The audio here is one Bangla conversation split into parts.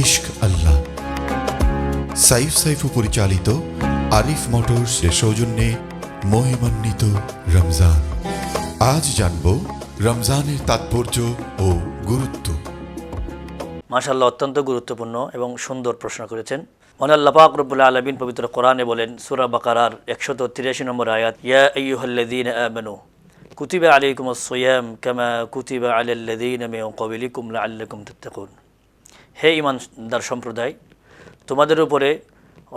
ইশক আল্লাহ। সাইফু পরিচালিত আরিফ মোটরস এর সৌজন্যে মহিমান্বিত রমজান। আজ জানব রমজানের তাৎপর্য ও গুরুত্ব। মাশাআল্লাহ, অত্যন্ত গুরুত্বপূর্ণ এবং সুন্দর প্রশ্ন করেছেন। মহান আল্লাহ পাক রব্বুল আলামিন পবিত্র কোরআনে বলেন, সূরা বাকারার 183 নম্বর আয়াত, ইয়া আইয়ুহাল্লাযীনা আমানু কুতিবা আলাইকুমুস সিয়াম কামা কুতিবা আলাল্লাযীনা মিন ক্বাবলিকুম লাআল্লাকুম তাত্তাকুন। হে ঈমানদার সম্প্রদায়, তোমাদের উপরে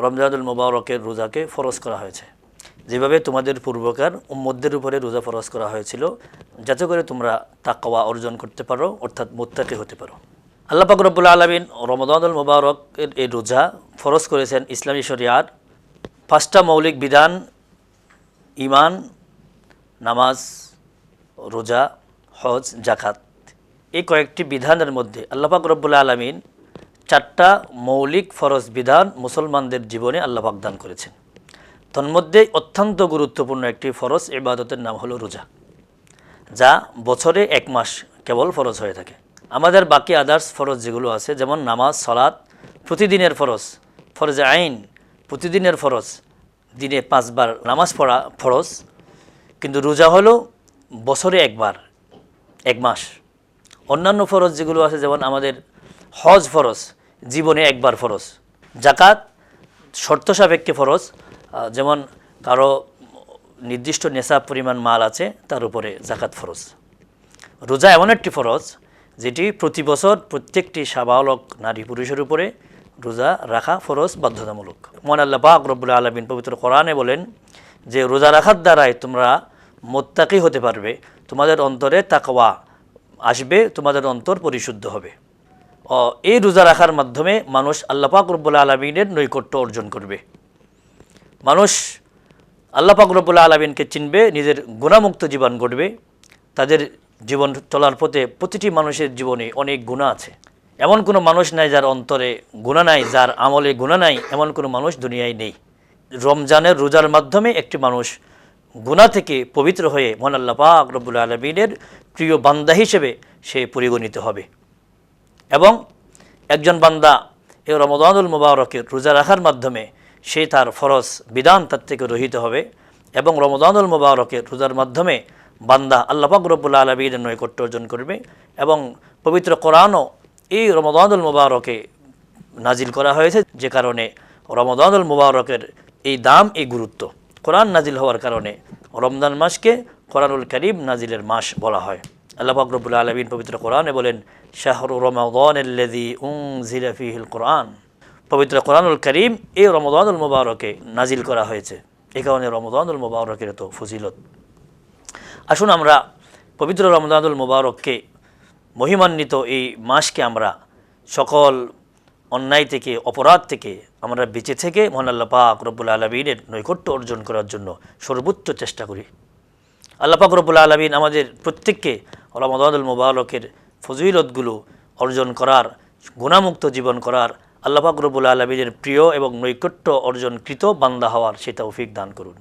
রমজানুল মুবারকের রোজাকে ফরজ করা হয়েছে, যেভাবে তোমাদের পূর্বকার উম্মতদের উপরে রোজা ফরজ করা হয়েছিল, যাতে করে তোমরা তাকওয়া অর্জন করতে পারো, অর্থাৎ মুত্তাকি হতে পারো। আল্লাহ পাক রব্বুল আলামিন রমাদানুল মুবারকের এই রোজা ফরজ করেছেন ইসলামী শরিয়ার 5টা মৌলিক বিধান: ঈমান, নামাজ, রোজা, হজ, যাকাত। এই কয়েকটি বিধানের মধ্যে আল্লাহ পাক রব্বুল আলামিন 4টা মৌলিক ফরজ বিধান মুসলমানদের জীবনে আল্লাহ পাক দান করেছেন। তন্মধ্যে অত্যন্ত গুরুত্বপূর্ণ একটি ফরজ ইবাদতের নাম হলো রোজা, যা বছরে 1 মাস কেবল ফরজ হয়ে থাকে। আমাদের বাকি আদার্স ফরজ যেগুলো আছে, যেমন নামাজ, সালাত প্রতিদিনের ফরজ, ফরজে আইন প্রতিদিনের ফরজ, দিনে 5 বার নামাজ পড়া ফরজ, কিন্তু রোজা হলো বছরে 1 বার, 1 মাস। অন্যান্য ফরজ যেগুলো আছে, যেমন আমাদের হজ ফরজ, জীবনে 1 বার ফরজ। যাকাত শর্ত সাপেক্ষে ফরজ, যেমন কারো নির্দিষ্ট নেশাব পরিমাণ মাল আছে, তার উপরে যাকাত ফরজ। রোজা এমন একটি ফরজ যেটি প্রতি বছর প্রত্যেকটি সাবালক নারী পুরুষের উপরে রোজা রাখা ফরজ, বাধ্যতামূলক। মহান আল্লাহ পাক রব্বুল আলামিন পবিত্র কোরআনে বলেন যে রোজা রাখার দ্বারাই তোমরা মুত্তাকি হতে পারবে, তোমাদের অন্তরে তাকওয়া আসবে, তোমাদের অন্তর পরিশুদ্ধ হবে। এই রোজা রাখার মাধ্যমে মানুষ আল্লাহ পাক রব্বুল আলামিনের নৈকট্য অর্জন করবে। মানুষ আল্লাহ পাক রব্বুল আলামিনকে চিনবে, নিজের গুনাহমুক্ত জীবন গড়বে। তাদের জীবন চলার পথে প্রতিটি মানুষের জীবনে অনেক গুনাহ আছে। এমন কোনো মানুষ নাই যার অন্তরে গুনাহ নাই, যার আমলে গুনাহ নাই, এমন কোনো মানুষ দুনিয়ায় নেই। রমজানের রোজার মাধ্যমে একটি মানুষ গুনাহ থেকে পবিত্র হয়ে মহান আল্লাহ পাক রব্বুল আলামিনের প্রিয় বান্দা হিসেবে সে পরিগণিত হবে। এবং একজন বান্দা এই রমাদানুল মুবারকের রোজা রাখার মাধ্যমে সে তার ফরজ বিধান তার থেকে রহিত হবে। এবং রমাদানুল মুবারকের রোজার মাধ্যমে বান্দা আল্লাহ পাক রব্বুল আলামিনের নৈকট্য অর্জন করবে। এবং পবিত্র কোরআনও এই রমাদানুল মুবারকে নাজিল করা হয়েছে, যে কারণে রমাদানুল মুবারকের এই দাম, এই গুরুত্ব। কোরআন নাজিল হওয়ার কারণে রমজান মাসকে কোরআনুল কারীম নাজিলের মাস বলা হয়। আল্লাহ পাক রব্বুল আলামিন পবিত্র কোরআনে বলেন, শাহরু রমাদানিল্লাযী উনজিলা ফীহিল কোরআন। পবিত্র কোরআনুল কারীম এই রমাদানুল মুবারকে নাজিল করা হয়েছে, এই কারণে রমাদানুল মুবারকের এত ফজিলত। আসুন আমরা পবিত্র রমজানুল মুবারককে, মহিমান্বিত এই মাসকে আমরা সকল অন্যায় থেকে, অপরাধ থেকে আমরা বেঁচে থেকে মহান আল্লাহ পাক রব্বুল আলামিনের নৈকট্য অর্জন করার জন্য সর্বোচ্চ চেষ্টা করি। আল্লাহ পাক রব্বুল আলামিন আমাদের প্রত্যেককে রমজানুল মুবারকের ফজিলতগুলো অর্জন করার, গুনাহমুক্ত জীবন করার, আল্লাহ পাক রব্বুল আলামিনের প্রিয় এবং নৈকট্য অর্জনকৃত বান্দা হওয়ার সে তৌফিক দান করুন।